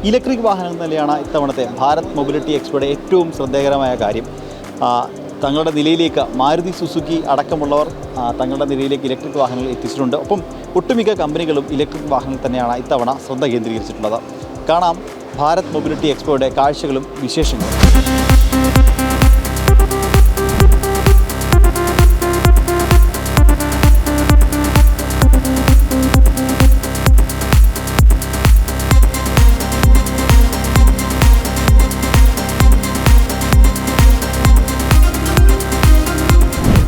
Electric വാഹനം തന്നെയാണ് ഇത്തവണത്തെ ഭാരത് മൊബിലിറ്റി എക്സ്പോയുടെ ഏറ്റവും ശ്രദ്ധേയകരമായ കാര്യം. തങ്ങളുടെ നിലയിലേക്ക് മാരുതി സുസുക്കി അടക്കമുള്ളവർ തങ്ങളുടെ നിലയിലേക്ക് ഇലക്ട്രിക് വാഹനങ്ങൾ എത്തിച്ചിട്ടുണ്ട്. ഒപ്പം ഒട്ടുമിക്ക കമ്പനികളും ഇലക്ട്രിക് വാഹനങ്ങൾ തന്നെയാണ് ഇത്തവണ ശ്രദ്ധ കേന്ദ്രീകരിച്ചിട്ടുള്ളത്. കാണാം ഭാരത് മൊബിലിറ്റി എക്സ്പോയുടെ കാഴ്ചകളും വിശേഷങ്ങളും.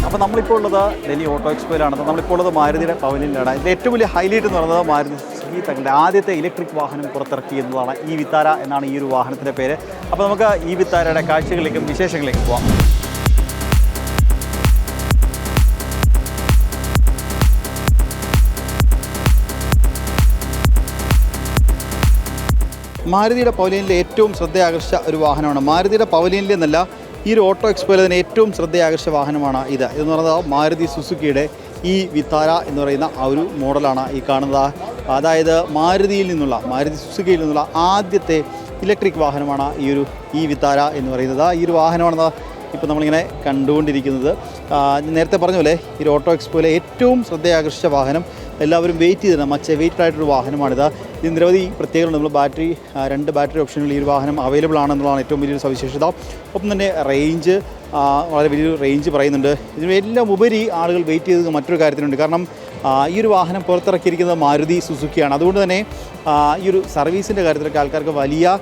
അപ്പോൾ നമ്മളിപ്പോൾ ഉള്ളത് ഡൽഹി ഓട്ടോ എക്സ്പോയിലാണ്. നമ്മളിപ്പോൾ ഉള്ളത് മാരുതിയുടെ പവലിയനിലാണ്. ഇതിൻ്റെ ഏറ്റവും വലിയ ഹൈലൈറ്റ് എന്ന് പറയുന്നത് മാരുതി സുസുക്കി തങ്ങളുടെ ആദ്യത്തെ ഇലക്ട്രിക് വാഹനം പുറത്തിറക്കി എന്നതാണ്. ഈ വിത്താര എന്നാണ് ഈ ഒരു വാഹനത്തിൻ്റെ പേര്. അപ്പോൾ നമുക്ക് ഈ വിത്താരയുടെ കാഴ്ചകളിലേക്കും വിശേഷങ്ങളിലേക്കും പോകാം. മാരുതിയുടെ പവലിയനിലെ ഏറ്റവും ശ്രദ്ധയാകർഷിച്ച ഒരു വാഹനമാണ്. മാരുതിയുടെ പവലിയനിൽ എന്നല്ല, ഈ ഒരു ഓട്ടോ എക്സ്പോയിൽ തന്നെ ഏറ്റവും ശ്രദ്ധയാകർഷിച്ച വാഹനമാണ് ഇതെന്ന് പറയുന്നത് മാരുതി സുസുക്കിയുടെ ഈ വിത്താര എന്ന് പറയുന്ന ആ ഒരു മോഡലാണ് ഈ കാണുന്നത്. അതായത് മാരുതി സുസുക്കിയിൽ നിന്നുള്ള ആദ്യത്തെ ഇലക്ട്രിക് വാഹനമാണ് ഈ വിത്താര എന്ന് പറയുന്നത്. ഈ ഒരു വാഹനമാണ് ഇപ്പോൾ നമ്മളിങ്ങനെ കണ്ടുകൊണ്ടിരിക്കുന്നത്. നേരത്തെ പറഞ്ഞ പോലെ ഈ ഒരു ഓട്ടോ എക്സ്പോയിലെ ഏറ്റവും ശ്രദ്ധയാകർഷിച്ച വാഹനം, എല്ലാവരും വെയിറ്റ് ചെയ്തിരുന്ന വെയിറ്റഡ് ആയിട്ടൊരു വാഹനമാണിത്. ഇത് നിരവധി പ്രത്യേകതകൾ. നമ്മൾ രണ്ട് ബാറ്ററി ഓപ്ഷനുകൾ ഈ ഒരു വാഹനം അവൈലബിൾ ആണെന്നുള്ളതാണ് ഏറ്റവും വലിയൊരു സവിശേഷത. ഒപ്പം തന്നെ റേഞ്ച്, വളരെ വലിയൊരു റേഞ്ച് പറയുന്നുണ്ട്. ഇതിനെല്ലാം ഉപരി ആളുകൾ വെയിറ്റ് ചെയ്തത് മറ്റൊരു കാര്യത്തിനുണ്ട്. കാരണം ഈ ഒരു വാഹനം പുറത്തിറക്കിയിരിക്കുന്നത് മാരുതി സുസുക്കിയാണ്. അതുകൊണ്ട് തന്നെ ഈ ഒരു സർവീസിൻ്റെ കാര്യത്തിലൊക്കെ ആൾക്കാർക്ക് വലിയ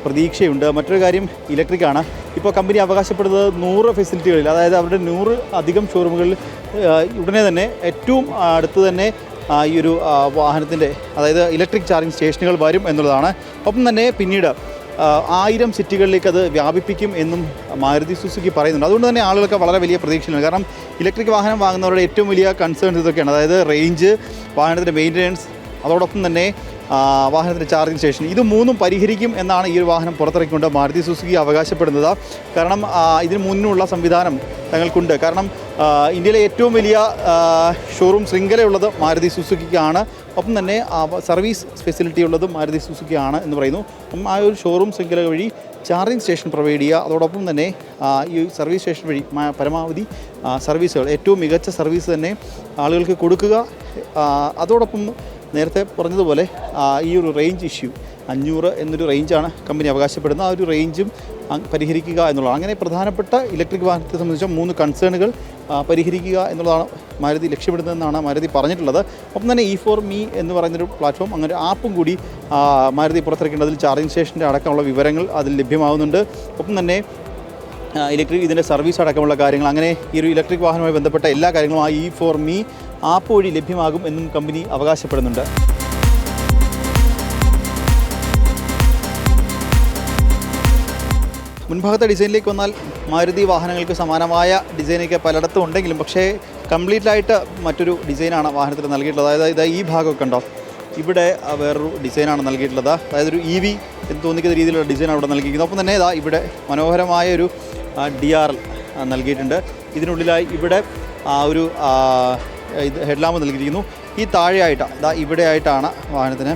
പ്രതീക്ഷയുണ്ട്. മറ്റൊരു കാര്യം, ഇലക്ട്രിക്കാണ്. ഇപ്പോൾ കമ്പനി അവകാശപ്പെടുന്നത് 100 ഫെസിലിറ്റികളിൽ, അതായത് അവരുടെ 100 അധികം ഷോറൂമുകളിൽ ഉടനെ തന്നെ ഏറ്റവും അടുത്ത് തന്നെ ഈ ഒരു വാഹനത്തിൻ്റെ, അതായത് ഇലക്ട്രിക് ചാർജിങ് സ്റ്റേഷനുകൾ വരും എന്നുള്ളതാണ്. ഒപ്പം തന്നെ പിന്നീട് 1000 സിറ്റികളിലേക്ക് അത് വ്യാപിപ്പിക്കും എന്നും മാരുതി സുസുക്കി പറയുന്നുണ്ട്. അതുകൊണ്ട് തന്നെ ആളുകൾക്ക് വളരെ വലിയ പ്രതീക്ഷയാണ്. കാരണം ഇലക്ട്രിക് വാഹനം വാങ്ങുന്നവരുടെ ഏറ്റവും വലിയ കൺസേൺസ് ഇതൊക്കെയാണ്. അതായത് റേഞ്ച്, വാഹനത്തിൻ്റെ മെയിൻ്റനൻസ്, അതോടൊപ്പം തന്നെ വാഹനത്തിൻ്റെ ചാർജിങ് സ്റ്റേഷൻ, ഇത് മൂന്നും പരിഹരിക്കും എന്നാണ് ഈ ഒരു വാഹനം പുറത്തിറക്കിക്കൊണ്ട് മാരുതി സുസുക്കി അവകാശപ്പെടുന്നത്. കാരണം ഇതിന് മുന്നിലുള്ള സംവിധാനം തങ്ങൾക്കുണ്ട്. കാരണം ഇന്ത്യയിലെ ഏറ്റവും വലിയ ഷോറൂം ശൃംഖലയുള്ളത് മാരുതി സുസുക്കിക്കാണ്. ഒപ്പം തന്നെ സർവീസ് ഫെസിലിറ്റി ഉള്ളതും മാരുതി സുസുക്കിയാണ് എന്ന് പറയുന്നു. അപ്പം ആ ഒരു ഷോറൂം ശൃംഖല വഴി ചാർജിങ് സ്റ്റേഷൻ പ്രൊവൈഡ് ചെയ്യുക, അതോടൊപ്പം തന്നെ ഈ സർവീസ് സ്റ്റേഷൻ വഴി പരമാവധി സർവീസുകൾ, ഏറ്റവും മികച്ച സർവീസ് തന്നെ ആളുകൾക്ക് കൊടുക്കുക. അതോടൊപ്പം നേരത്തെ പറഞ്ഞതുപോലെ ഈ ഒരു റേഞ്ച് ഇഷ്യൂ 500 എന്നൊരു റേഞ്ചാണ് കമ്പനി അവകാശപ്പെടുന്നത്. ആ ഒരു റേഞ്ചും പരിഹരിക്കുക എന്നുള്ളതാണ്. അങ്ങനെ പ്രധാനപ്പെട്ട ഇലക്ട്രിക് വാഹനത്തെ സംബന്ധിച്ച 3 കൺസേണുകൾ പരിഹരിക്കുക എന്നുള്ളതാണ് മാരുതി ലക്ഷ്യമിടുന്നതെന്നാണ് മാരുതി പറഞ്ഞിട്ടുള്ളത്. ഒപ്പം തന്നെ E4Me എന്ന് പറയുന്നൊരു പ്ലാറ്റ്ഫോം, അങ്ങനെ ആപ്പും കൂടി മാരുതി പുറത്തിറക്കേണ്ടതിൽ ചാർജിങ് സ്റ്റേഷൻ്റെ അടക്കമുള്ള വിവരങ്ങൾ അതിൽ ലഭ്യമാകുന്നുണ്ട്. ഒപ്പം തന്നെ ഇതിൻ്റെ സർവീസ് അടക്കമുള്ള കാര്യങ്ങൾ, അങ്ങനെ ഈ ഒരു ഇലക്ട്രിക് വാഹനവുമായി ബന്ധപ്പെട്ട എല്ലാ കാര്യങ്ങളും ആ E4Me ആപ്പ് വഴി ലഭ്യമാകും എന്നും കമ്പനി അവകാശപ്പെടുന്നുണ്ട്. മുൻഭാഗത്തെ ഡിസൈനിലേക്ക് വന്നാൽ മാരുതി വാഹനങ്ങൾക്ക് സമാനമായ ഡിസൈനൊക്കെ പലയിടത്തും ഉണ്ടെങ്കിലും പക്ഷേ കംപ്ലീറ്റായിട്ട് മറ്റൊരു ഡിസൈനാണ് വാഹനത്തിൽ നൽകിയിട്ടുള്ളത്. അതായത് ഈ ഭാഗമൊക്കെ ഉണ്ടോ, ഇവിടെ വേറൊരു ഡിസൈനാണ് നൽകിയിട്ടുള്ളത്. അതായത് ഒരു EV എന്ന് തോന്നിക്കുന്ന രീതിയിലുള്ള ഡിസൈനാണ് ഇവിടെ നൽകിയിരിക്കുന്നത്. ഒപ്പം തന്നെ ഇവിടെ മനോഹരമായൊരു DRL നൽകിയിട്ടുണ്ട്. ഇതിനുള്ളിലായി ഇവിടെ ഒരു ഹെഡ് ലാമ്പ് നൽകിയിരിക്കുന്നു. ഈ താഴെയായിട്ട് ഇവിടെ ആയിട്ടാണ് വാഹനത്തിന്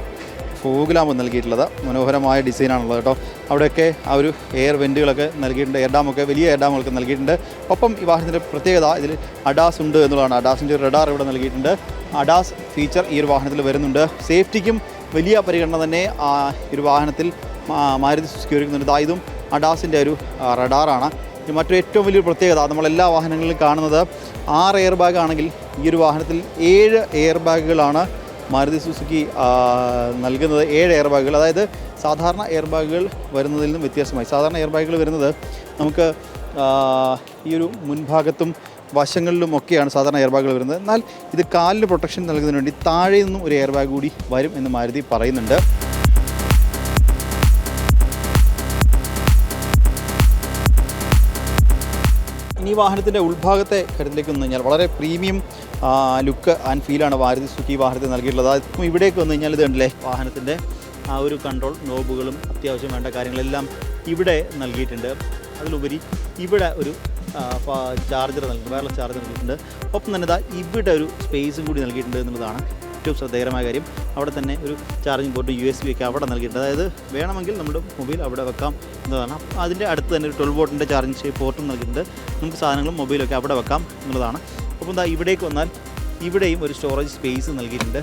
ഫോഗ് ലാമ്പ് നൽകിയിട്ടുള്ളത്. മനോഹരമായ ഡിസൈനാണുള്ളത് കേട്ടോ. അവിടെയൊക്കെ ആ ഒരു എയർ വെൻറ്റുകളൊക്കെ നൽകിയിട്ടുണ്ട്. എയർ ഡാമൊക്കെ, വലിയ എയർ ഡാമുകളൊക്കെ നൽകിയിട്ടുണ്ട്. ഒപ്പം ഈ വാഹനത്തിൻ്റെ പ്രത്യേകത ഇതിൽ ADAS ഉണ്ട് എന്നുള്ളതാണ്. ADASൻ്റെ റഡാർ ഇവിടെ നൽകിയിട്ടുണ്ട്. ADAS ഫീച്ചർ ഈ ഒരു വാഹനത്തിൽ വരുന്നുണ്ട്. സേഫ്റ്റിക്കും വലിയ പരിഗണന തന്നെ ഈ ഒരു വാഹനത്തിൽ മാരുതി സുസുക്കി ഒരുക്കുന്നുണ്ട്. ഇതും ADASൻ്റെ ഒരു റഡാറാണ്. മറ്റൊരു ഏറ്റവും വലിയൊരു പ്രത്യേകത, നമ്മളെല്ലാ വാഹനങ്ങളിലും കാണുന്നത് 6 എയർ ബാഗ് ആണെങ്കിൽ ഈ ഒരു വാഹനത്തിൽ 7 എയർ ബാഗുകളാണ് മാരുതി സുസുക്കി നൽകുന്നത്. 7 എയർ ബാഗുകൾ, അതായത് സാധാരണ എയർ ബാഗുകൾ വരുന്നതിൽ നിന്നും വ്യത്യാസമായി. സാധാരണ എയർ ബാഗുകൾ വരുന്നത് നമുക്ക് ഈ ഒരു മുൻഭാഗത്തും വശങ്ങളിലും ഒക്കെയാണ് സാധാരണ എയർ ബാഗുകൾ വരുന്നത്. എന്നാൽ ഇത് കാലിന് പ്രൊട്ടക്ഷൻ നൽകുന്നതിന് വേണ്ടി താഴെ നിന്നും ഒരു എയർ ബാഗ് കൂടി വരും എന്ന് മാരുതി പറയുന്നുണ്ട്. ഇനി വാഹനത്തിൻ്റെ ഉൾഭാഗത്തെ കാര്യത്തിലേക്ക് വന്നു കഴിഞ്ഞാൽ വളരെ പ്രീമിയം ലുക്ക് ആൻഡ് ഫീലാണ് മാരുതി സുസുക്കി വാഹനത്തിൽ നൽകിയിട്ടുള്ളത്. അതിപ്പം ഇവിടേക്ക് വന്നു കഴിഞ്ഞാൽ ഇത് കണ്ടില്ലേ, വാഹനത്തിൻ്റെ ആ ഒരു കൺട്രോൾ നോബുകളും അത്യാവശ്യം വേണ്ട കാര്യങ്ങളെല്ലാം ഇവിടെ നൽകിയിട്ടുണ്ട്. അതിലുപരി ഇവിടെ ഒരു ചാർജർ നൽകിയിട്ടുണ്ട്, വയർലെസ് ചാർജർ നൽകിയിട്ടുണ്ട്. ഒപ്പം തന്നെ ഇവിടെ ഒരു സ്പേസും കൂടി നൽകിയിട്ടുണ്ട് എന്നുള്ളതാണ് ഏറ്റവും ശ്രദ്ധേയകരമായ കാര്യം. അവിടെ തന്നെ ഒരു ചാർജിങ് പോർട്ട് USB ഒക്കെ അവിടെ നൽകിയിട്ടുണ്ട്. അതായത് വേണമെങ്കിൽ നമ്മുടെ മൊബൈൽ അവിടെ വെക്കാം എന്നതാണ്. അതിൻ്റെ അടുത്ത് തന്നെ ഒരു 12 വോൾട്ടിൻ്റെ ചാർജിങ് പോർട്ടും നൽകിയിട്ടുണ്ട്. നമുക്ക് സാധനങ്ങളും മൊബൈലൊക്കെ അവിടെ വെക്കാം എന്നുള്ളതാണ്. അപ്പം എന്താ ഇവിടേക്ക് വന്നാൽ ഇവിടെയും ഒരു സ്റ്റോറേജ് സ്പേസ് നൽകിയിട്ടുണ്ട്.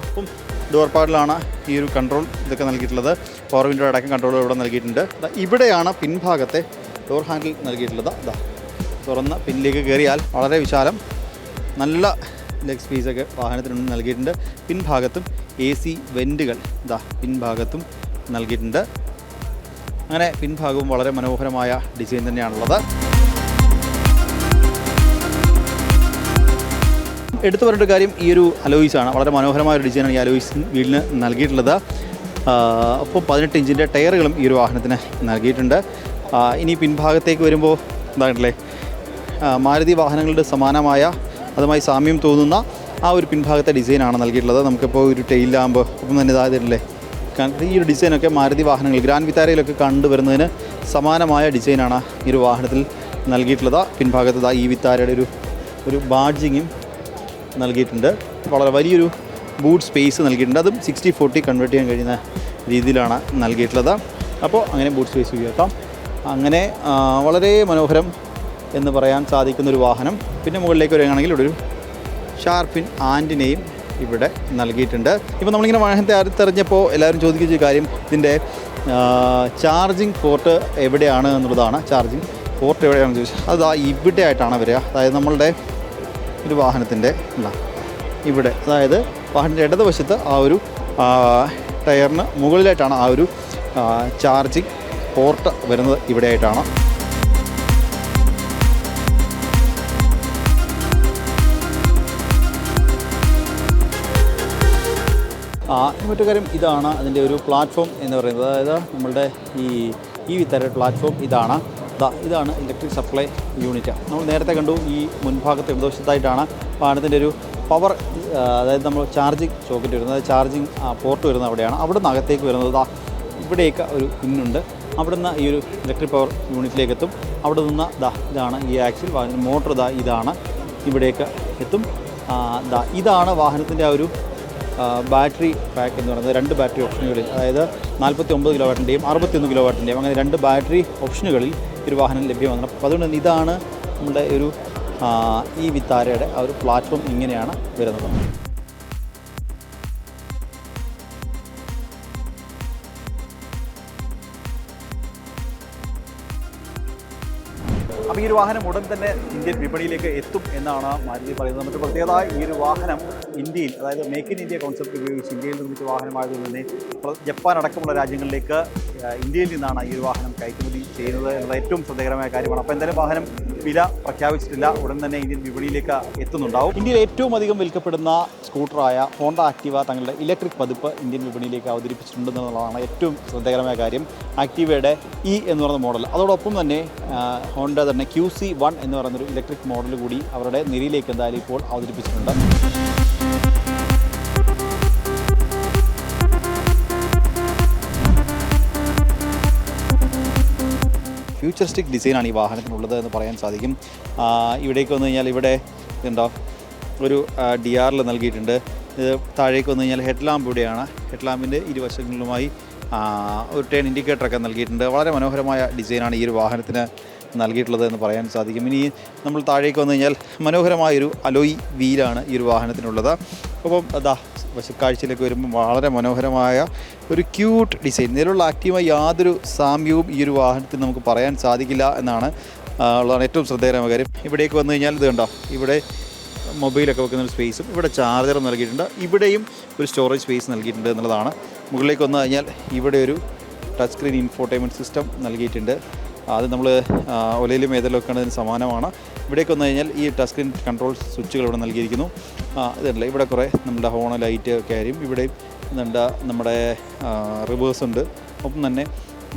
അപ്പം ഡോർ പാഡിലാണ് ഈ ഒരു കൺട്രോൾ ഇതൊക്കെ നൽകിയിട്ടുള്ളത്. പവർ വിൻഡോ അടക്കം കൺട്രോൾ ഇവിടെ നൽകിയിട്ടുണ്ട്. ഇവിടെയാണ് പിൻഭാഗത്തെ ഡോർ ഹാൻഡിൽ നൽകിയിട്ടുള്ളത്. ഇതാ തുറന്ന പിന്നിലേക്ക് കയറിയാൽ വളരെ വിശാലം നല്ല ലെഗ് സ്പേസൊക്കെ വാഹനത്തിന് നൽകിയിട്ടുണ്ട്. പിൻഭാഗത്തും AC വെൻറ്റുകൾ ഇതാ പിൻഭാഗത്തും നൽകിയിട്ടുണ്ട്. അങ്ങനെ പിൻഭാഗവും വളരെ മനോഹരമായ ഡിസൈൻ തന്നെയാണുള്ളത്. എടുത്തു പറഞ്ഞൊരു കാര്യം ഈ ഒരു അലോയ്സാണ്. വളരെ മനോഹരമായ ഒരു ഡിസൈനാണ് ഈ അലോയ്സ് വീലിന് നൽകിയിട്ടുള്ളത്. അപ്പോൾ 18 ഇഞ്ചിൻ്റെ ടയറുകളും ഈ ഒരു വാഹനത്തിന് നൽകിയിട്ടുണ്ട്. ഇനി പിൻഭാഗത്തേക്ക് വരുമ്പോൾ എന്തായിട്ടില്ലേ മാരുതി വാഹനങ്ങളുടെ സമാനമായ അതുമായി സാമ്യം തോന്നുന്ന ആ ഒരു പിൻഭാഗത്തെ ഡിസൈനാണ് നൽകിയിട്ടുള്ളത്. നമുക്കിപ്പോൾ ഒരു ടെയിൽ ലാമ്പ് ഒപ്പം തന്നെ ഇതായതില്ലേ ഈ ഒരു ഡിസൈനൊക്കെ മാരുതി വാഹനങ്ങൾ ഗ്രാൻഡ് വിത്താരയിലൊക്കെ കണ്ടുവരുന്നതിന് സമാനമായ ഡിസൈനാണ് ഈ ഒരു വാഹനത്തിൽ നൽകിയിട്ടുള്ളത്. പിൻഭാഗത്ത് ഈ വിത്താരയുടെ ഒരു ബാഡ്ജിങ്ങും നൽകിയിട്ടുണ്ട്. വളരെ വലിയൊരു ബൂട്ട് സ്പേസ് നൽകിയിട്ടുണ്ട്. അതും 60/40 കൺവേർട്ട് ചെയ്യാൻ കഴിയുന്ന രീതിയിലാണ് നൽകിയിട്ടുള്ളത്. അപ്പോൾ അങ്ങനെ ബൂട്ട് സ്പേസ് ഉപയോഗിക്കാം. അങ്ങനെ വളരെ മനോഹരം എന്ന് പറയാൻ സാധിക്കുന്നൊരു വാഹനം. പിന്നെ മുകളിലേക്ക് വരികയാണെങ്കിൽ ഇവിടെ ഒരു ഷാർപ്പിൻ ആൻറ്റിനെയും ഇവിടെ നൽകിയിട്ടുണ്ട്. ഇപ്പോൾ നമ്മളിങ്ങനെ വാഹനത്തെ അടുത്തെറിഞ്ഞപ്പോൾ എല്ലാവരും ചോദിക്കുന്ന കാര്യം ഇതിൻ്റെ ചാർജിങ് പോർട്ട് എവിടെയാണ് എന്നുള്ളതാണ്. ചാർജിങ് പോർട്ട് എവിടെയാണെന്ന് ചോദിച്ചാൽ അത് ഇവിടെ ആയിട്ടാണ് വരിക. അതായത് നമ്മളുടെ ഒരു വാഹനത്തിൻ്റെ ഇവിടെ, അതായത് വാഹനത്തിൻ്റെ ഇടതുവശത്ത് ആ ഒരു ടയറിന് മുകളിലായിട്ടാണ് ആ ഒരു ചാർജിങ് പോർട്ട് വരുന്നത്. ഇവിടെ ആയിട്ടാണ്. മറ്റു കാര്യം ഇതാണ് അതിൻ്റെ ഒരു പ്ലാറ്റ്ഫോം എന്ന് പറയുന്നത്. അതായത് നമ്മളുടെ ഈ വിത്തരയുടെ പ്ലാറ്റ്ഫോം ഇതാണ് ഇലക്ട്രിക് സപ്ലൈ യൂണിറ്റ്. നമ്മൾ നേരത്തെ കണ്ടു ഈ മുൻഭാഗത്ത് ഇടതുവശത്തായിട്ടാണ് വാഹനത്തിൻ്റെ ഒരു പവർ, അതായത് നമ്മൾ ചാർജിങ് സോക്കറ്റ് വരുന്നത്, അതായത് ചാർജിങ് പോർട്ട് വരുന്നത് അവിടെയാണ്. അവിടെ നിന്ന് അകത്തേക്ക് വരുന്നത് ഇവിടെയൊക്കെ ഒരു പിന്നുണ്ട്. അവിടെ നിന്ന് ഈ ഒരു ഇലക്ട്രിക് പവർ യൂണിറ്റിലേക്ക് എത്തും. അവിടെ നിന്ന് ഇതാണ് ഈ ആക്സിൽ, വാഹനത്തിൻ്റെ മോട്ടർ ഇതാണ് ഇവിടേക്ക് എത്തും. ഇതാണ് വാഹനത്തിൻ്റെ ആ ഒരു ബാറ്ററി പാക്ക് എന്ന് പറയുന്നത്. 2 ബാറ്ററി ഓപ്ഷനുകളിൽ, അതായത് 49 കിലോ വാട്ടിൻ്റെയും 61 കിലോ വാട്ടിൻ്റെയും അങ്ങനെ 2 ബാറ്ററി ഓപ്ഷനുകളിൽ ഒരു വാഹനം ലഭ്യമാണ്. അപ്പോൾ അതുകൊണ്ട് തന്നെ ഇതാണ് നമ്മുടെ ഒരു ഈ വിത്താരയുടെ ആ ഒരു പ്ലാറ്റ്ഫോം ഇങ്ങനെയാണ് വരുന്നത്. അപ്പോൾ ഈ ഒരു വാഹനം ഉടൻ തന്നെ ഇന്ത്യൻ വിപണിയിലേക്ക് എത്തും എന്നാണ് മാരുതി പറയുന്നത്. മറ്റു പ്രത്യേകത ഈ ഒരു വാഹനം ഇന്ത്യയിൽ, അതായത് മേക്ക് ഇൻ ഇന്ത്യ കോൺസെപ്റ്റ് ഉപയോഗിച്ച് ഇന്ത്യയിൽ നിർമ്മിച്ച വാഹനമായതുകൊണ്ട് തന്നെ ജപ്പാൻ അടക്കമുള്ള രാജ്യങ്ങളിലേക്ക് ഇന്ത്യയിൽ നിന്നാണ് ഈ ഒരു വാഹനം കയറ്റുമതി ചെയ്യുന്നത് എന്നുള്ള ഏറ്റവും ശ്രദ്ധേയകരമായ കാര്യമാണ്. അപ്പോൾ എന്തായാലും വാഹനം വില പ്രഖ്യാപിച്ചിട്ടില്ല, ഉടൻ തന്നെ ഇന്ത്യൻ വിപണിയിലേക്ക് എത്തുന്നുണ്ടാവും. ഇന്ത്യയിൽ ഏറ്റവും അധികം വിൽക്കപ്പെടുന്ന സ്കൂട്ടറായ ഹോണ്ട ആക്റ്റീവ തങ്ങളുടെ ഇലക്ട്രിക് പതിപ്പ് ഇന്ത്യൻ വിപണിയിലേക്ക് അവതരിപ്പിച്ചിട്ടുണ്ടെന്നുള്ളതാണ് ഏറ്റവും ശ്രദ്ധേയകരമായ കാര്യം. ആക്റ്റീവയുടെ എന്ന് പറയുന്ന മോഡൽ, അതോടൊപ്പം തന്നെ ഹോണ്ട തന്നെ QC1 എന്ന് പറയുന്നൊരു ഇലക്ട്രിക് മോഡൽ കൂടി അവരുടെ നിരയിലേക്ക് എന്തായാലും ഇപ്പോൾ അവതരിപ്പിച്ചിട്ടുണ്ട്. ഫ്യൂച്ചറിസ്റ്റിക് ഡിസൈനാണ് ഈ വാഹനത്തിനുള്ളത് എന്ന് പറയാൻ സാധിക്കും. ഇവിടേക്ക് വന്നു കഴിഞ്ഞാൽ ഇവിടെ ഇതുണ്ടോ ഒരു DRL നൽകിയിട്ടുണ്ട്. ഇത് താഴേക്ക് വന്നു കഴിഞ്ഞാൽ ഹെഡ് ലാമ്പ് ഇവിടെയാണ്. ഹെഡ് ലാമ്പിൻ്റെ ഇരുവശങ്ങളിലുമായി ഒരു ടേൺ ഇൻഡിക്കേറ്ററൊക്കെ നൽകിയിട്ടുണ്ട്. വളരെ മനോഹരമായ ഡിസൈനാണ് ഈ ഒരു വാഹനത്തിന് നൽകിയിട്ടുള്ളത് എന്ന് പറയാൻ സാധിക്കും. ഇനി നമ്മൾ താഴേക്ക് വന്നു കഴിഞ്ഞാൽ മനോഹരമായൊരു അലോയ് വീലാണ് ഈ ഒരു വാഹനത്തിനുള്ളത്. അപ്പം വശക്കാഴ്ചയിലേക്ക് വരുമ്പോൾ വളരെ മനോഹരമായ ഒരു ക്യൂട്ട് ഡിസൈൻ. നിലവിലുള്ള ആക്റ്റീവായി യാതൊരു സാമ്യവും ഈ ഒരു വാഹനത്തിന് നമുക്ക് പറയാൻ സാധിക്കില്ല എന്നാണ് ഉള്ളതാണ് ഏറ്റവും ശ്രദ്ധേയമായ കാര്യം. ഇവിടേക്ക് വന്നു കഴിഞ്ഞാൽ ഇത് കണ്ടോ, ഇവിടെ മൊബൈലൊക്കെ വെക്കുന്ന ഒരു സ്പേസും ഇവിടെ ചാർജറും നൽകിയിട്ടുണ്ട്. ഇവിടെയും ഒരു സ്റ്റോറേജ് സ്പേസ് നൽകിയിട്ടുണ്ട് എന്നുള്ളതാണ്. മുകളിലേക്ക് വന്നു കഴിഞ്ഞാൽ ഇവിടെ ഒരു ടച്ച് സ്ക്രീൻ ഇൻഫോർടൈൻമെൻറ്റ് സിസ്റ്റം നൽകിയിട്ടുണ്ട്. അത് നമ്മൾ ഒലയിലും ഏതെങ്കിലുമൊക്കെ അതിന് സമാനമാണ്. ഇവിടേക്ക് വന്നു കഴിഞ്ഞാൽ ഈ ടച്ച് സ്ക്രീൻ കൺട്രോൾ സ്വിച്ചുകൾ ഇവിടെ നൽകിയിരിക്കുന്നു. ഇതല്ല, ഇവിടെ കുറേ നമ്മുടെ ഹോൺ ലൈറ്റ് ഒക്കെ ആയിരിക്കും. ഇവിടെയും നമ്മുടെ റിവേഴ്സ് ഉണ്ട്. ഒപ്പം തന്നെ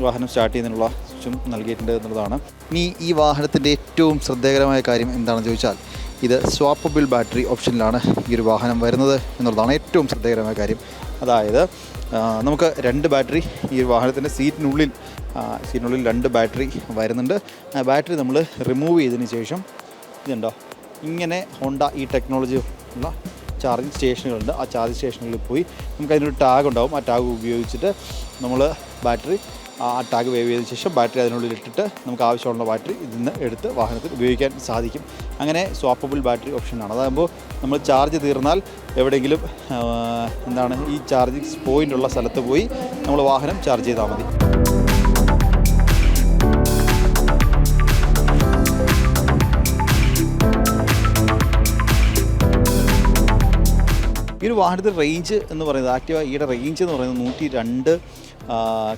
വാഹനം സ്റ്റാർട്ട് ചെയ്യുന്നതിനുള്ള സ്വിച്ചും നൽകിയിട്ടുണ്ട് എന്നുള്ളതാണ്. ഇനി ഈ വാഹനത്തിൻ്റെ ഏറ്റവും ശ്രദ്ധേയകരമായ കാര്യം എന്താണെന്ന് ചോദിച്ചാൽ ഇത് സ്വാപ്പബിൾ ബാറ്ററി ഓപ്ഷനിലാണ് ഈ ഒരു വാഹനം വരുന്നത് എന്നുള്ളതാണ് ഏറ്റവും ശ്രദ്ധേയകരമായ കാര്യം. അതായത് നമുക്ക് 2 ബാറ്ററി ഈ ഒരു വാഹനത്തിൻ്റെ സീറ്റിനുള്ളിൽ 2 ബാറ്ററി വരുന്നുണ്ട്. ആ ബാറ്ററി നമ്മൾ റിമൂവ് ചെയ്തതിന് ശേഷം ഇതുണ്ടോ ഇങ്ങനെ ഹോണ്ട ഈ ടെക്നോളജി ഉള്ള ചാർജിങ് സ്റ്റേഷനുകളുണ്ട്. ആ ചാർജിങ് സ്റ്റേഷനുകളിൽ പോയി നമുക്ക് അതിനൊരു ടാഗ് ഉണ്ടാവും. ആ ടാഗ് ഉപയോഗിച്ചിട്ട് നമ്മൾ ബാറ്ററി ആ ടാഗ് വേവ് ചെയ്തതിന് ശേഷം ബാറ്ററി അതിനുള്ളിൽ ഇട്ടിട്ട് നമുക്ക് ആവശ്യമുള്ള ബാറ്ററി ഇതിൽ നിന്ന് എടുത്ത് വാഹനത്തിൽ ഉപയോഗിക്കാൻ സാധിക്കും. അങ്ങനെ സ്വാപ്പബിൾ ബാറ്ററി ഓപ്ഷനാണ്. അതാകുമ്പോൾ നമ്മൾ ചാർജ് തീർന്നാൽ എവിടെയെങ്കിലും ഈ ചാർജിങ് പോയിൻ്റുള്ള സ്ഥലത്ത് പോയി നമ്മൾ വാഹനം ചാർജ് ചെയ്താൽ മതി. ഈ ഒരു വാഹനത്തിൽ റേഞ്ച് എന്ന് പറയുന്നത് ആക്റ്റീവ ഈയുടെ റേഞ്ച് എന്ന് പറയുന്നത് 102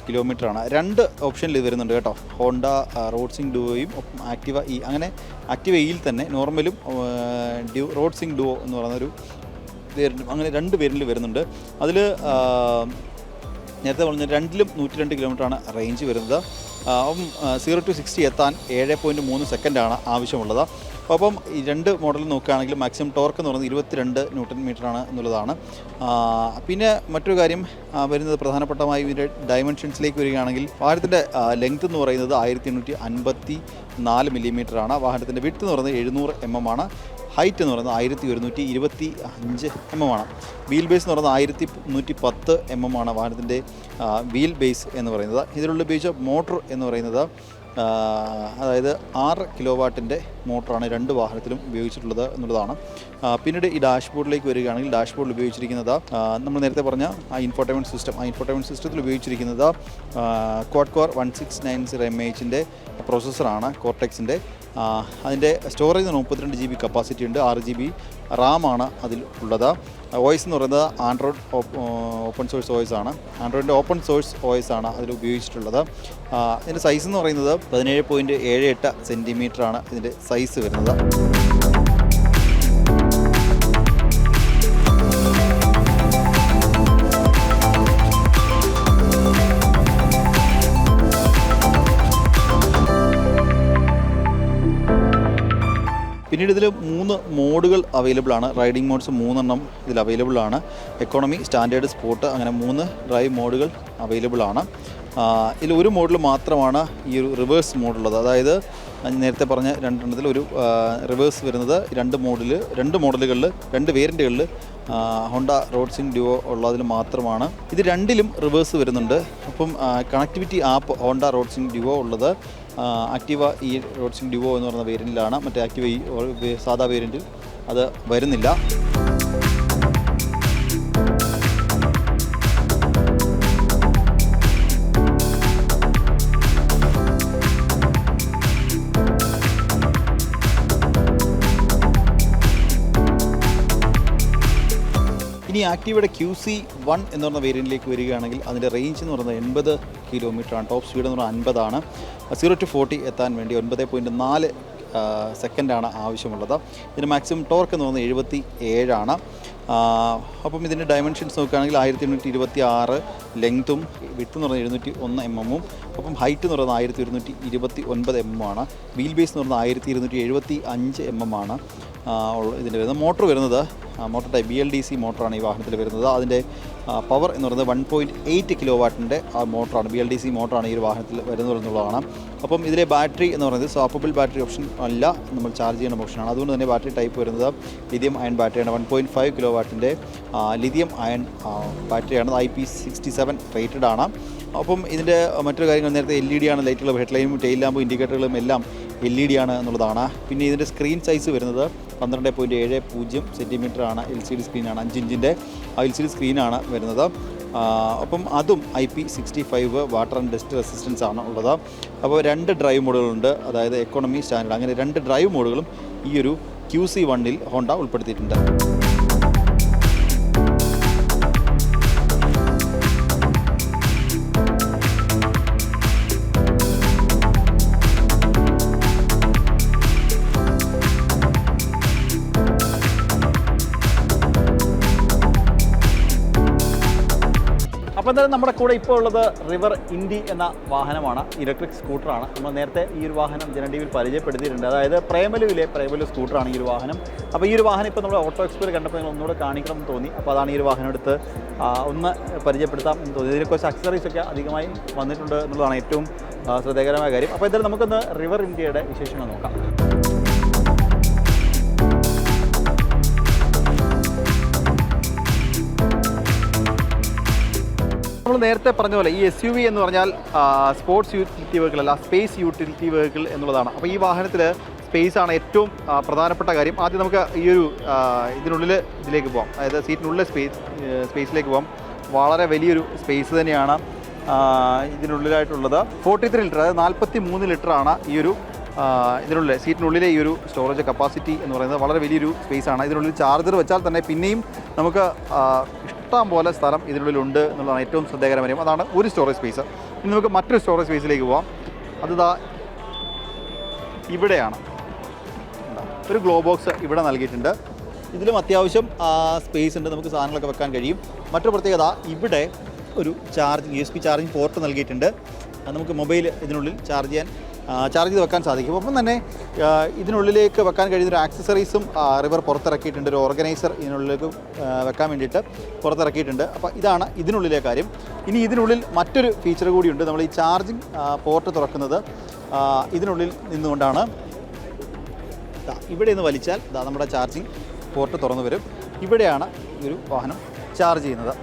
കിലോമീറ്ററാണ്. 2 ഓപ്ഷനിൽ വരുന്നുണ്ട് കേട്ടോ. ഹോണ്ട റോഡ്സിംഗ് ഡുവോയും ആക്റ്റീവ ഇ. അങ്ങനെ ആക്റ്റീവ ഇയിൽ തന്നെ നോർമലും റോഡ്സിംഗ് ഡുവോ എന്ന് പറയുന്നൊരു വേരിയൻറ്റും അങ്ങനെ 2 വേരിയൻറ്റിൽ വരുന്നുണ്ട്. അതിൽ നേരത്തെ പറഞ്ഞ രണ്ടിലും 102 കിലോമീറ്ററാണ് റേഞ്ച് വരുന്നത്. 0 to 60 എത്താൻ 7.3 സെക്കൻഡാണ് ആവശ്യമുള്ളത്. അപ്പം ഈ 2 മോഡൽ നോക്കുകയാണെങ്കിൽ മാക്സിമം ടോർക്ക് എന്ന് പറയുന്നത് 22 ന്യൂട്ടൺ മീറ്ററാണ് എന്നുള്ളതാണ്. പിന്നെ മറ്റൊരു കാര്യം വരുന്നത് പ്രധാനപ്പെട്ടമായി ഇതിൻ്റെ ഡയമെൻഷൻസിലേക്ക് വരികയാണെങ്കിൽ വാഹനത്തിൻ്റെ ലെങ്ത് എന്ന് പറയുന്നത് 1854 മില്ലിമീറ്ററാണ്. വാഹനത്തിൻ്റെ വിഡ്ത്ത് എന്ന് പറയുന്നത് 700 mm ആണ്. ഹൈറ്റ് എന്ന് പറയുന്നത് 1125 mm ആണ്. വീൽ ബേസ് എന്ന് പറയുന്നത് 1110 mm ആണ് വാഹനത്തിൻ്റെ വീൽ ബേസ് എന്ന് പറയുന്നത്. ഇതിലുള്ള ഉപയോഗിച്ച മോട്ടർ എന്ന് പറയുന്നത് അതായത് 6 കിലോവാട്ടിൻ്റെ മോട്ടറാണ് 2 വാഹനത്തിലും ഉപയോഗിച്ചിട്ടുള്ളത് എന്നുള്ളതാണ്. പിന്നീട് ഈ ഡാഷ്ബോർഡിലേക്ക് വരികയാണെങ്കിൽ ഡാഷ്ബോർഡിൽ ഉപയോഗിച്ചിരിക്കുന്നത് നമ്മൾ നേരത്തെ പറഞ്ഞ ഇൻഫോർടൈൻമെൻറ്റ് സിസ്റ്റം. ഇൻഫോർടൈൻമെൻറ്റ് സിസ്റ്റത്തിൽ ഉപയോഗിച്ചിരിക്കുന്നത് ക്വാഡ് കോർ 1690 mAh പ്രോസസ്സറാണ് കോർട്ടെക്സിൻ്റെ. അതിൻ്റെ സ്റ്റോറേജ് 32 GB കപ്പാസിറ്റി ഉണ്ട്. 6 GB റാമാണ് അതിൽ ഉള്ളത്. OS എന്ന് പറയുന്നത് ആൻഡ്രോയിഡ് ഓപ്പൺ സോഴ്സ് OS ആണ്. ആൻഡ്രോയിഡിൻ്റെ ഓപ്പൺ സോഴ്സ് OS ആണ് അതിൽ ഉപയോഗിച്ചിട്ടുള്ളത്. ഇതിൻ്റെ സൈസ് എന്ന് പറയുന്നത് 17.78 സെൻറ്റിമീറ്ററാണ് ഇതിൻ്റെ സൈസ് വരുന്നത്. പിന്നീട് ഇതിൽ 3 മോഡുകൾ അവൈലബിൾ ആണ്. റൈഡിംഗ് മോഡ്സ് 3 എണ്ണം ഇതിൽ അവൈലബിൾ ആണ്. എക്കോണമി, സ്റ്റാൻഡേർഡ്, സ്പോർട്ട് അങ്ങനെ 3 ഡ്രൈവ് മോഡുകൾ അവൈലബിൾ ആണ്. ഇതിൽ ഒരു മോഡൽ മാത്രമാണ് ഈ ഒരു റിവേഴ്സ് മോഡുള്ളത്. അതായത് നേരത്തെ പറഞ്ഞ 2 എണ്ണത്തിൽ ഒരു റിവേഴ്സ് വരുന്നത് 2 മോഡലുകളിൽ 2 വേരിയൻറ്റുകളിൽ ഹോണ്ട റോഡ്സിംഗ് ഡ്യുവോ ഉള്ളതിൽ മാത്രമാണ്. ഇത് 2ലും റിവേഴ്സ് വരുന്നുണ്ട്. അപ്പം കണക്ടിവിറ്റി ആപ്പ് ഹോണ്ട റോഡ്സിംഗ് ഡ്യുവോ ഉള്ളത് ആക്റ്റീവ ഈ റോഡ്സിംഗ് ഡ്യുവോ എന്ന് പറയുന്ന വേരിയൻറ്റിലാണ്. മറ്റേ ആക്റ്റീവ ഈ സാധാ വേരിയൻറ്റിൽ അത് വരുന്നില്ല. ഇനി ആക്റ്റീവയുടെ QC1 എന്ന് പറയുന്ന വേരിയൻറ്റിലേക്ക് വരികയാണെങ്കിൽ അതിൻ്റെ റേഞ്ച് എന്ന് പറയുന്നത് 80 കിലോമീറ്ററാണ്. ടോപ്പ് സ്പീഡ് എന്ന് പറയുന്നത് 50 ആണ്. 0 to 40 എത്താൻ വേണ്ടി 9.4 സെക്കൻഡാണ് ആവശ്യമുള്ളത്. ഇതിൻ്റെ മാക്സിമം ടോർക്ക് എന്ന് പറയുന്നത് 77 ആണ്. അപ്പം ഇതിൻ്റെ ഡയമെൻഷൻസ് നോക്കുകയാണെങ്കിൽ 1826 ലെങ്ത്തും വിഡ്ത്ത് എന്ന് പറയുന്നത് 701 mm അപ്പം ഹൈറ്റ് എന്ന് പറയുന്നത് 1129 mm ആണ്. വീൽ ബേസ് എന്ന് പറയുന്നത് 1275 mm ആണ് ഇതിൻ്റെ വരുന്നത്. മോട്ടർ വരുന്നത് മോട്ടർ ടൈപ്പ് BLDC മോട്ടറാണ് ഈ വാഹനത്തിൽ വരുന്നത്. അതിൻ്റെ പവർ എന്ന് പറയുന്നത് 1.8 കിലോവാട്ടിൻ്റെ മോട്ടറാണ്. BLDC മോട്ടറാണ് ഈ ഒരു വാഹനത്തിൽ വരുന്നത് എന്നുള്ളതാണ്. അപ്പം ഇതിലെ ബാറ്ററി എന്ന് പറയുന്നത് സ്വാപ്പബിൾ ബാറ്ററി ഓപ്ഷൻ അല്ല, നമ്മൾ ചാർജ് ചെയ്യുന്ന ഓപ്ഷനാണ്. അതുകൊണ്ട് തന്നെ ബാറ്ററി ടൈപ്പ് വരുന്നത് ലിഥിയം അയൺ ബാറ്ററിയാണ്. 1.5 കിലോവാട്ടിൻ്റെ ലിഥിയം അയൺ ബാറ്ററിയാണ്. IP67 റേറ്റഡ് ആണ്. അപ്പം ഇതിൻ്റെ മറ്റൊരു കാര്യങ്ങൾ നേരത്തെ LED ആണ് ലൈറ്റുകളും ഹെഡ്ലൈനും ടെയിൽ ലാമ്പും ഇൻഡിക്കേറ്ററുകളും എല്ലാം LED ആണ് എന്നുള്ളതാണ്. പിന്നെ ഇതിൻ്റെ സ്ക്രീൻ സൈസ് വരുന്നത് 12.70 സെൻറ്റിമീറ്ററാണ്. LCD സ്ക്രീനാണ്. 5 ഇഞ്ചിൻ്റെ LCD സ്ക്രീനാണ് വരുന്നത്. അപ്പം അതും IP65 water and dust resistance ആണ് ഉള്ളത്. അപ്പോൾ 2 ഡ്രൈവ് മോഡുകളുണ്ട്. അതായത് എക്കോണമി, സ്റ്റാൻഡേർഡ് അങ്ങനെ 2 ഡ്രൈവ് മോഡുകളും ഈ ഒരു QC1 ഹോണ്ട ഉൾപ്പെടുത്തിയിട്ടുണ്ട്. അപ്പോൾ എന്തായാലും നമ്മുടെ കൂടെ ഇപ്പോൾ ഉള്ളത് റിവർ ഇൻഡി എന്ന വാഹനമാണ്. ഇലക്ട്രിക് സ്കൂട്ടറാണ്. നമ്മൾ നേരത്തെ ഈ ഒരു വാഹനം ജനം ടി വിയിൽ പരിചയപ്പെടുത്തിയിട്ടുണ്ട്. അതായത് പ്രേമലു സ്കൂട്ടറാണ് ഈ ഒരു വാഹനം. അപ്പോൾ ഈ ഒരു വാഹനം ഇപ്പോൾ നമ്മൾ ഓട്ടോ എക്സ്പെർ കണ്ടപ്പോൾ നിങ്ങൾ ഒന്നുകൂടെ കാണിക്കണം എന്ന് തോന്നി. അപ്പോൾ അതാണ് ഈ ഒരു വാഹനം എടുത്ത് ഒന്ന് പരിചയപ്പെടുത്താം എന്ന് തോന്നി. ഇതിനെ കുറച്ച് അക്സസറീസൊക്കെ അധികമായി വന്നിട്ടുണ്ട് എന്നുള്ളതാണ് ഏറ്റവും ശ്രദ്ധേയകരമായ കാര്യം. അപ്പോൾ എന്തായാലും നമുക്കൊന്ന് റിവർ ഇൻഡിയയുടെ വിശേഷങ്ങൾ നോക്കാം. നമ്മൾ നേരത്തെ പറഞ്ഞ പോലെ ഈ SUV എന്ന് പറഞ്ഞാൽ സ്പോർട്സ് യൂട്ടിലിറ്റി വെഹിക്കിൾ അല്ല, സ്പേസ് യൂട്ടിലിറ്റി വെഹിക്കിൾ എന്നുള്ളതാണ്. അപ്പോൾ ഈ വാഹനത്തിൽ സ്പേസാണ് ഏറ്റവും പ്രധാനപ്പെട്ട കാര്യം. ആദ്യം നമുക്ക് ഈ ഒരു ഇതിലേക്ക് പോകാം, അതായത് സീറ്റിനുള്ളിലെ സ്പേസിലേക്ക് പോകാം. വളരെ വലിയൊരു സ്പേസ് തന്നെയാണ് ഇതിനുള്ളിലായിട്ടുള്ളത്. 43 ലിറ്റർ, അതായത് 43 ലിറ്ററാണ് ഈ ഒരു സീറ്റിനുള്ളിലെ ഈ ഒരു സ്റ്റോറേജ് കപ്പാസിറ്റി എന്ന് പറയുന്നത്. വളരെ വലിയൊരു സ്പേസാണ്. ഇതിനുള്ളിൽ ചാർജർ വെച്ചാൽ തന്നെ പിന്നെയും നമുക്ക് ഇഷ്ടം പോലെ സ്ഥലം ഇതിനുള്ളിലുണ്ട് എന്നുള്ളതാണ് ഏറ്റവും ശ്രദ്ധേയകരമായ. അതാണ് ഒരു സ്റ്റോറേജ് സ്പേസ്. ഇനി നമുക്ക് മറ്റൊരു സ്റ്റോറേജ് സ്പേസിലേക്ക് പോകാം. അത് ഇവിടെയാണ്. ഒരു ഗ്ലോ ബോക്സ് ഇവിടെ നൽകിയിട്ടുണ്ട്. ഇതിലും അത്യാവശ്യം സ്പേസ് ഉണ്ട്, നമുക്ക് സാധനങ്ങളൊക്കെ വെക്കാൻ കഴിയും. മറ്റൊരു പ്രത്യേകത, ഇവിടെ ഒരു USB ചാർജിങ് പോർട്ട് നൽകിയിട്ടുണ്ട്. നമുക്ക് മൊബൈൽ ഇതിനുള്ളിൽ ചാർജ് ചെയ്ത് വെക്കാൻ സാധിക്കും. ഒപ്പം തന്നെ ഇതിനുള്ളിലേക്ക് വെക്കാൻ കഴിയുന്ന ഒരു ആക്സസറീസും റിവർ പുറത്തിറക്കിയിട്ടുണ്ട്. ഒരു ഓർഗനൈസർ ഇതിനുള്ളിലേക്ക് വെക്കാൻ വേണ്ടിയിട്ട് പുറത്തിറക്കിയിട്ടുണ്ട്. അപ്പോൾ ഇതാണ് ഇതിനുള്ളിലെ കാര്യം. ഇനി ഇതിനുള്ളിൽ മറ്റൊരു ഫീച്ചർ കൂടിയുണ്ട്. നമ്മൾ ഈ ചാർജിങ് പോർട്ട് തുറക്കുന്നത് ഇതിനുള്ളിൽ നിന്നുകൊണ്ടാണ്. ഇവിടെ നിന്ന് വലിച്ചാൽ നമ്മുടെ ചാർജിങ് പോർട്ട് തുറന്നു വരും. ഇവിടെയാണ് ഈ ഒരു വാഹനം ചാർജ് ചെയ്യുന്നത്.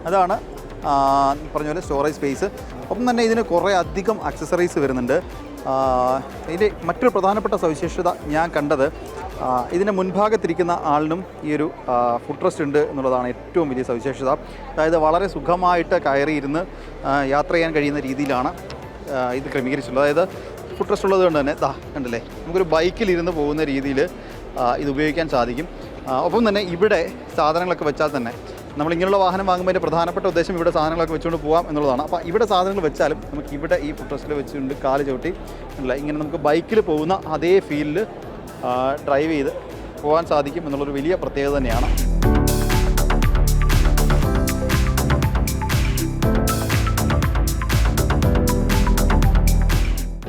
അതാണ് പറഞ്ഞ പോലെ സ്റ്റോറേജ് സ്പേസ്. ഒപ്പം തന്നെ ഇതിന് കുറേ അധികം ആക്സസറീസ് വരുന്നുണ്ട്. ഇതിൻ്റെ മറ്റൊരു പ്രധാനപ്പെട്ട സവിശേഷത ഞാൻ കണ്ടത്, ഇതിൻ്റെ മുൻഭാഗത്തിരിക്കുന്ന ആളിനും ഈ ഒരു ഫുഡ് റെസ്റ്റ് ഉണ്ട് എന്നുള്ളതാണ് ഏറ്റവും വലിയ സവിശേഷത. അതായത് വളരെ സുഖമായിട്ട് കയറിയിരുന്ന് യാത്ര ചെയ്യാൻ കഴിയുന്ന രീതിയിലാണ് ഇത് ക്രമീകരിച്ചിട്ടുള്ളത്. അതായത് ഫുഡ് റെസ്റ്റ് ഉള്ളത് കൊണ്ട് തന്നെ കണ്ടില്ലേ, നമുക്കൊരു ബൈക്കിലിരുന്ന് പോകുന്ന രീതിയിൽ ഇത് ഉപയോഗിക്കാൻ സാധിക്കും. ഒപ്പം തന്നെ ഇവിടെ സാധനങ്ങളൊക്കെ വെച്ചാൽ തന്നെ, നമ്മളിങ്ങനെയുള്ള വാഹനം വാങ്ങുമ്പോൾ അതിൻ്റെ പ്രധാനപ്പെട്ട ഉദ്ദേശം ഇവിടെ സാധനങ്ങളൊക്കെ വെച്ചുകൊണ്ട് പോകാം എന്നുള്ളതാണ്. അപ്പോൾ ഇവിടെ സാധനങ്ങൾ വെച്ചാലും നമുക്ക് ഇവിടെ ഈ ഫുഡ് റെസ്റ്റിൽ വെച്ചുകൊണ്ട് കാല് ചവിട്ടി അല്ല ഇങ്ങനെ നമുക്ക് ബൈക്കിൽ പോകുന്ന അതേ ഫീലിൽ ഡ്രൈവ് ചെയ്ത് പോകാൻ സാധിക്കും എന്നുള്ളൊരു വലിയ പ്രത്യേകത തന്നെയാണ്.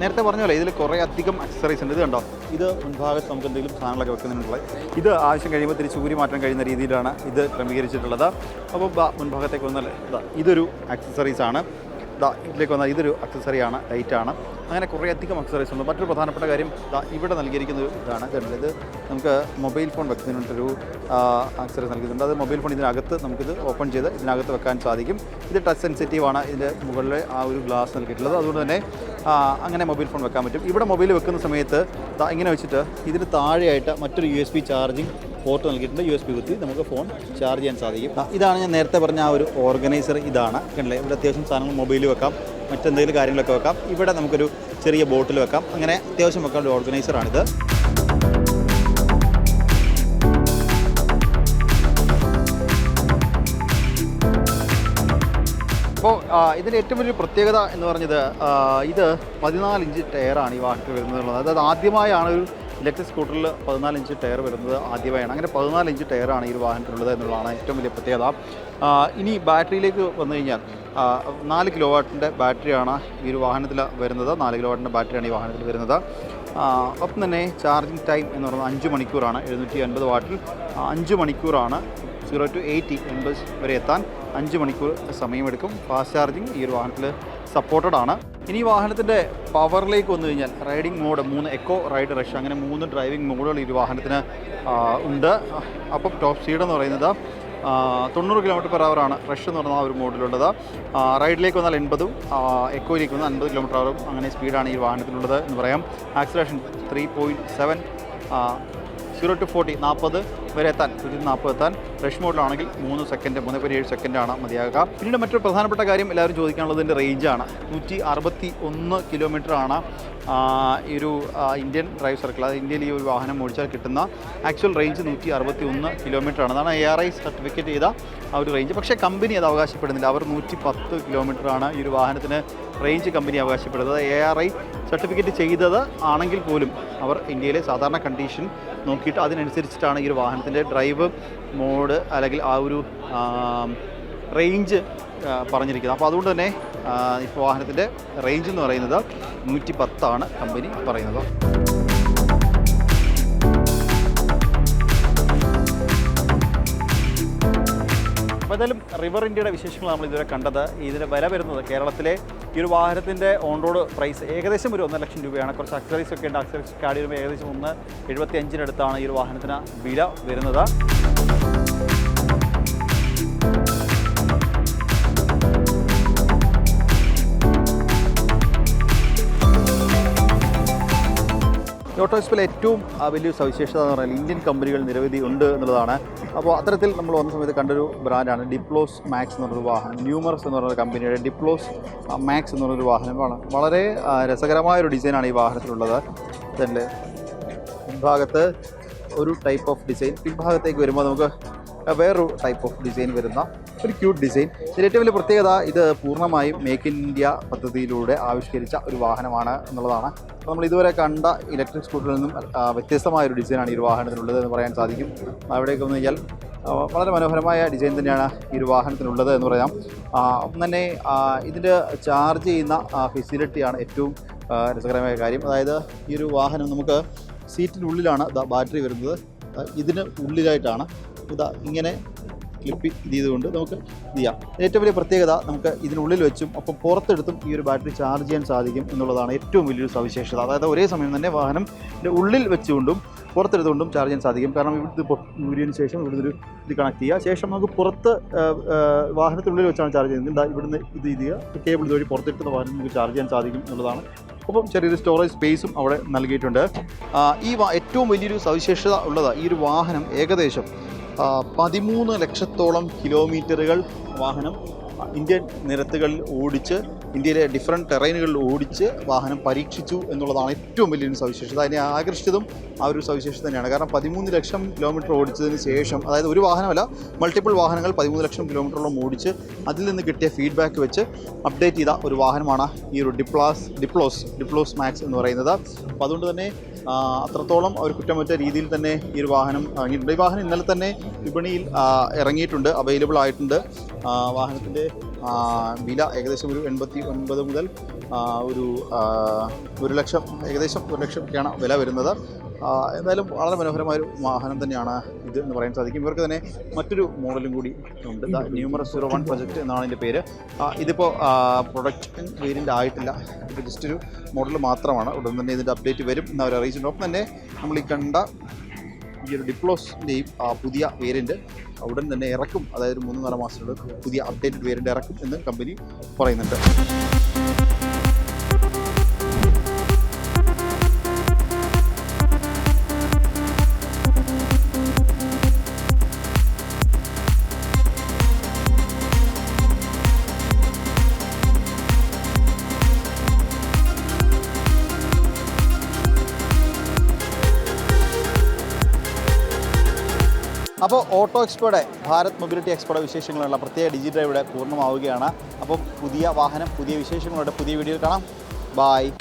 നേരത്തെ പറഞ്ഞ പോലെ ഇതിൽ കുറേ അധികം ആക്സസറീസ് ഉണ്ട്. ഇത് കണ്ടോ, ഇത് മുൻഭാഗത്ത് നമുക്ക് എന്തെങ്കിലും സാധനങ്ങളൊക്കെ വെക്കുന്നതിനുള്ള ഇത് ആവശ്യം കഴിയുമ്പോൾ തിരിച്ച് ഊരി മാറ്റാൻ കഴിയുന്ന രീതിയിലാണ് ഇത് ക്രമീകരിച്ചിട്ടുള്ളത്. അപ്പോൾ മുൻഭാഗത്തേക്ക് വന്നാൽ ഇതൊരു ആക്സസറീസാണ്. ഇതിലേക്ക് വന്നാൽ ഇതൊരു ആക്സസറിയാണ്, ലൈറ്റാണ്. അങ്ങനെ കുറേ അധികം ആക്സസറീസ് ഉണ്ട്. മറ്റൊരു പ്രധാനപ്പെട്ട കാര്യം ഇവിടെ നൽകിയിരിക്കുന്ന ഇതാണ്. ഇത് നമുക്ക് മൊബൈൽ ഫോൺ വെക്കുന്നതിനൊരു ആക്സസറീസ് നൽകിയിട്ടുണ്ട്. അത് മൊബൈൽ ഫോൺ ഇതിനകത്ത് നമുക്കിത് ഓപ്പൺ ചെയ്ത് ഇതിനകത്ത് വെക്കാൻ സാധിക്കും. ഇത് ടച്ച് സെൻസിറ്റീവാണ്. ഇതിൻ്റെ മുകളിലെ ആ ഒരു ഗ്ലാസ് നൽകിയിട്ടുള്ളത്. അതുകൊണ്ട് തന്നെ അങ്ങനെ മൊബൈൽ ഫോൺ വെക്കാൻ പറ്റും. ഇവിടെ മൊബൈൽ വെക്കുന്ന സമയത്ത് ഇങ്ങനെ വെച്ചിട്ട് ഇതിന് താഴെയായിട്ട് മറ്റൊരു USB ചാർജിങ് പോർട്ട് നൽകിയിട്ടുണ്ട്. USB കുത്തി നമുക്ക് ഫോൺ ചാർജ് ചെയ്യാൻ സാധിക്കും. ഇതാണ് ഞാൻ നേരത്തെ പറഞ്ഞ ആ ഒരു ഓർഗനൈസർ. ഇതാണ് കണ്ടില്ലേ, ഇവിടെ അത്യാവശ്യം സാധനങ്ങൾ മൊബൈൽ വെക്കാം, മറ്റെന്തെങ്കിലും കാര്യങ്ങളൊക്കെ വെക്കാം. ഇവിടെ നമുക്കൊരു ചെറിയ ബോട്ടിൽ വെക്കാം. അങ്ങനെ അത്യാവശ്യം വെക്കാൻ ഒരു ഓർഗനൈസറാണിത്. അപ്പോൾ ഇതിൻ്റെ ഏറ്റവും വലിയൊരു പ്രത്യേകത എന്ന് പറഞ്ഞത് ഇത് 14 ഇഞ്ച് ടയറാണ് ഈ വാഹനത്തിൽ വരുന്നത്. അതായത് ആദ്യമായാണ് ഒരു ഇലക്ട്രിക് സ്കൂട്ടറിൽ 14 ഇഞ്ച് ടയർ വരുന്നത് ആദ്യമായാണ്. അങ്ങനെ 14 ഇഞ്ച് ടയറാണ് ഈ ഒരു വാഹനത്തിലുള്ളത് എന്നുള്ളതാണ് ഏറ്റവും വലിയ പ്രത്യേകത. ഇനി ബാറ്ററിയിലേക്ക് വന്നു കഴിഞ്ഞാൽ 4 കിലോ വാട്ടിൻ്റെ ബാറ്ററിയാണ് ഈ ഒരു വാഹനത്തിൽ വരുന്നത്. 4 കിലോ വാട്ടിൻ്റെ ബാറ്ററിയാണ് ഈ വാഹനത്തിൽ വരുന്നത്. ഒപ്പം തന്നെ ചാർജിങ് ടൈം എന്ന് പറയുന്നത് 5 മണിക്കൂറാണ്. 750 വാട്ടിൽ 5 മണിക്കൂറാണ്. 0 to 80 വരെ എത്താൻ 5 മണിക്കൂർ സമയമെടുക്കും. ഫാസ്റ്റ് ചാർജിങ് ഈ ഒരു വാഹനത്തിൽ സപ്പോർട്ടഡ് ആണ്. ഇനി ഈ വാഹനത്തിൻ്റെ പവറിലേക്ക് വന്നു കഴിഞ്ഞാൽ riding mode 3 eco, ride, rush അങ്ങനെ 3 ഡ്രൈവിംഗ് മോഡുകൾ ഈ ഒരു വാഹനത്തിന് ഉണ്ട്. അപ്പം ടോപ്പ് സ്പീഡ് എന്ന് പറയുന്നത് 90 km/h ആണ് റഷ് എന്ന് പറയുന്ന ആ ഒരു മോഡിലുള്ളത്. റൈഡിലേക്ക് വന്നാൽ 80, എക്കോയിലേക്ക് വന്നാൽ 50 km/h അങ്ങനെ സ്പീഡാണ് ഈ വാഹനത്തിലുള്ളത് എന്ന് പറയാം. ആക്സിലറേഷൻ 3.7, 0 to 40 40 വരെ എത്താൻ 140 എത്താൻ. റഷ് മോഡിലാണെങ്കിൽ 3 സെക്കൻഡ് 3.7 സെക്കൻഡാണ് മതിയാകുക. പിന്നീട് മറ്റൊരു പ്രധാനപ്പെട്ട കാര്യം എല്ലാവരും ചോദിക്കാനുള്ളത് ഇതിൻ്റെ റേഞ്ചാണ്. 161 കിലോമീറ്ററാണ് ഈ ഒരു ഇന്ത്യൻ ഡ്രൈവ് സർക്കിൾ, അത് ഇന്ത്യയിൽ ഈ ഒരു വാഹനം ഓടിച്ചാൽ കിട്ടുന്ന ആക്ച്വൽ റേഞ്ച് 161 കിലോമീറ്ററാണ്. അതാണ് ARI സർട്ടിഫിക്കറ്റ് ചെയ്ത ആ ഒരു റേഞ്ച്. പക്ഷേ കമ്പനി അത് അവകാശപ്പെടുന്നില്ല. അവർ 110 കിലോമീറ്ററാണ് ഈ ഒരു വാഹനത്തിന് റേഞ്ച് കമ്പനി അവകാശപ്പെടുന്നത്. ARI സർട്ടിഫിക്കറ്റ് ചെയ്തത് ആണെങ്കിൽ പോലും അവർ ഇന്ത്യയിലെ സാധാരണ കണ്ടീഷൻ നോക്കിയിട്ട് അതിനനുസരിച്ചിട്ടാണ് ഈ ഒരു വാഹനത്തിൻ്റെ ഡ്രൈവ് മോഡ് അല്ലെങ്കിൽ ആ ഒരു റേഞ്ച് പറഞ്ഞിരിക്കുന്നത്. അപ്പോൾ അതുകൊണ്ട് തന്നെ ഇപ്പോൾ വാഹനത്തിൻ്റെ റേഞ്ച് എന്ന് പറയുന്നത് 110 കമ്പനി പറയുന്നത്. അപ്പോൾ എന്തായാലും റിവർ ഇന്ത്യയുടെ വിശേഷങ്ങൾ നമ്മൾ ഇതുവരെ കണ്ടത്. ഇതിൻ്റെ വില വരുന്നത് കേരളത്തിലെ ഈ ഒരു വാഹനത്തിൻ്റെ ഓൺ റോഡ് പ്രൈസ് ഏകദേശം ഒരു 1 ലക്ഷം രൂപയാണ്. കുറച്ച് അക്സറീസ് ഒക്കെ ഉണ്ട്. അക്സറീസ് ആഡ് ചെയ്യുമ്പോൾ ഏകദേശം 1.75-ന് അടുത്താണ് ഈ ഒരു വാഹനത്തിന് വില വരുന്നത്. ഓട്ടോ എക്സ്പോയിലെ ഏറ്റവും വലിയൊരു സവിശേഷത എന്ന് പറഞ്ഞാൽ ഇന്ത്യൻ കമ്പനികൾ നിരവധി ഉണ്ട് എന്നുള്ളതാണ്. അപ്പോൾ അത്തരത്തിൽ നമ്മൾ വന്ന സമയത്ത് കണ്ടൊരു ബ്രാൻഡാണ് ഡിപ്ലോസ് മാക്സ് എന്ന് പറഞ്ഞൊരു വാഹനം. ന്യൂമറസ് എന്ന് പറഞ്ഞൊരു കമ്പനിയുടെ ഡിപ്ലോസ് മാക്സ് എന്ന് പറഞ്ഞൊരു വാഹനമാണ്. വളരെ രസകരമായൊരു ഡിസൈനാണ് ഈ വാഹനത്തിലുള്ളത്. ഇതിൻ്റെ മുൻഭാഗത്ത് ഒരു ടൈപ്പ് ഓഫ് ഡിസൈൻ, പിൻഭാഗത്തേക്ക് വരുമ്പോൾ നമുക്ക് വേറൊരു ടൈപ്പ് ഓഫ് ഡിസൈൻ വരുന്ന ഒരു ക്യൂട്ട് ഡിസൈൻ. ഇതിൽ ഏറ്റവും വലിയ പ്രത്യേകത ഇത് പൂർണ്ണമായും മേക്ക് ഇൻ ഇന്ത്യ പദ്ധതിയിലൂടെ ആവിഷ്കരിച്ച ഒരു വാഹനമാണ് എന്നുള്ളതാണ്. നമ്മൾ ഇതുവരെ കണ്ട ഇലക്ട്രിക് സ്കൂട്ടറിൽ നിന്നും വ്യത്യസ്തമായൊരു ഡിസൈനാണ് ഈ ഒരു വാഹനത്തിനുള്ളത് എന്ന് പറയാൻ സാധിക്കും. അവിടേക്ക് വന്നു കഴിഞ്ഞാൽ വളരെ മനോഹരമായ ഡിസൈൻ തന്നെയാണ് ഈ ഒരു വാഹനത്തിനുള്ളത് എന്ന് പറയാം. അപ്പം തന്നെ ഇതിൻ്റെ ചാർജ് ചെയ്യുന്ന ഫെസിലിറ്റിയാണ് ഏറ്റവും രസകരമായ കാര്യം. അതായത് ഈ ഒരു വാഹനം നമുക്ക് സീറ്റിനുള്ളിലാണ് ബാറ്ററി വരുന്നത്. ഇതിന് ഉള്ളിലായിട്ടാണ് ഇങ്ങനെ ക്ലിപ്പ് ചെയ്തുകൊണ്ട് നമുക്ക് ഇത് ചെയ്യാം. ഏറ്റവും വലിയ പ്രത്യേകത നമുക്ക് ഇതിനുള്ളിൽ വെച്ചും ഒപ്പം പുറത്തെടുത്തും ഈ ഒരു ബാറ്ററി ചാർജ് ചെയ്യാൻ സാധിക്കും എന്നുള്ളതാണ് ഏറ്റവും വലിയൊരു സവിശേഷത. അതായത് ഒരേ സമയം തന്നെ വാഹനത്തിൻ്റെ ഉള്ളിൽ വെച്ചുകൊണ്ടും പുറത്തെടുത്തുകൊണ്ടും ചാർജ് ചെയ്യാൻ സാധിക്കും. കാരണം ഇവിടുത്തെ ഊരിയതിന് ശേഷം ഇവിടുന്ന് ഇത് കണക്ട് ചെയ്യുക. ശേഷം നമുക്ക് പുറത്ത് വാഹനത്തിനുള്ളിൽ വെച്ചാണ് ചാർജ് ചെയ്യുന്നത്. ഇവിടുന്ന് ഇത് ചെയ്യുക, കേബിൾ ഇതുവഴി പുറത്തെടുത്ത വാഹനം നമുക്ക് ചാർജ് ചെയ്യാൻ സാധിക്കും എന്നുള്ളതാണ്. ഒപ്പം ചെറിയൊരു സ്റ്റോറേജ് സ്പേസും അവിടെ നൽകിയിട്ടുണ്ട്. ഏറ്റവും വലിയൊരു സവിശേഷത ഉള്ളത് ഈ ഒരു വാഹനം ഏകദേശം 13 ലക്ഷത്തോളം കിലോമീറ്ററുകൾ വാഹനം ഇന്ത്യൻ നിരത്തുകളിൽ ഓടിച്ച്, ഇന്ത്യയിലെ ഡിഫറെൻറ്റ് ടെറൈനുകളിൽ ഓടിച്ച് വാഹനം പരീക്ഷിച്ചു എന്നുള്ളതാണ് ഏറ്റവും വലിയൊരു സവിശേഷത. അതിനെ ആകർഷിച്ചതും ആ ഒരു സവിശേഷത തന്നെയാണ്. കാരണം 13 ലക്ഷം കിലോമീറ്റർ ഓടിച്ചതിന് ശേഷം, അതായത് ഒരു വാഹനമല്ല മൾട്ടിപ്പിൾ വാഹനങ്ങൾ 13 ലക്ഷം കിലോമീറ്ററോളം ഓടിച്ച് അതിൽ നിന്ന് കിട്ടിയ ഫീഡ്ബാക്ക് വെച്ച് അപ്ഡേറ്റ് ചെയ്ത ഒരു വാഹനമാണ് ഈ ഒരു ഡിപ്ലോസ് മാക്സ് എന്ന് പറയുന്നത്. അപ്പോൾ അതുകൊണ്ട് തന്നെ അത്രത്തോളം ഒരു കുറ്റമറ്റ രീതിയിൽ തന്നെ ഈ ഒരു വാഹനം ഇറങ്ങിയിട്ടുണ്ട്. ഈ വാഹനം ഇന്നലെ തന്നെ വിപണിയിൽ ഇറങ്ങിയിട്ടുണ്ട്, അവൈലബിൾ ആയിട്ടുണ്ട്. വാഹനത്തിൻ്റെ വില ഏകദേശം ഒരു 89 മുതൽ ഒരു 1 ലക്ഷം, ഏകദേശം 1 ലക്ഷമൊക്കെയാണ് വില വരുന്നത്. എന്തായാലും വളരെ മനോഹരമായൊരു വാഹനം തന്നെയാണ് ഇത് എന്ന് പറയാൻ സാധിക്കും. ഇവർക്ക് തന്നെ മറ്റൊരു മോഡലും കൂടി ഉണ്ട്. ന്യൂമറസ് 01 പ്രൊജക്റ്റ് എന്നാണ് ഇതിൻ്റെ പേര്. ഇതിപ്പോൾ പ്രൊഡക്ഷൻ വേരിയൻ്റ് ആയിട്ടില്ല, ഇത് ജസ്റ്റ് ഒരു മോഡൽ മാത്രമാണ്. ഉടൻ തന്നെ ഇതിൻ്റെ അപ്ഡേറ്റ് വരും എന്ന് അവർ അറിയിച്ചിട്ടുണ്ട്. ഒപ്പം തന്നെ നമ്മൾ ഈ കണ്ട ഈ ഒരു ഡിപ്ലോസിൻ്റെയും പുതിയ വേരിയൻറ്റ് ഉടൻ തന്നെ ഇറക്കും. അതായത് 3-4 മാസത്തിനുള്ളിൽ പുതിയ അപ്ഡേറ്റഡ് വേരിയൻ്റ് ഇറക്കും എന്ന് കമ്പനി പറയുന്നുണ്ട്. അപ്പോൾ ഓട്ടോ എക്സ്പോയുടെ ഭാരത് മൊബിലിറ്റി എക്സ്പോയുടെ വിശേഷങ്ങളുള്ള പ്രത്യേക ഡിജിറ്റൽ ഇവിടെ പൂർണ്ണമാവുകയാണ്. അപ്പം പുതിയ വാഹനം, പുതിയ വിശേഷങ്ങളുടെ പുതിയ വീഡിയോ കാണാം. ബായ്.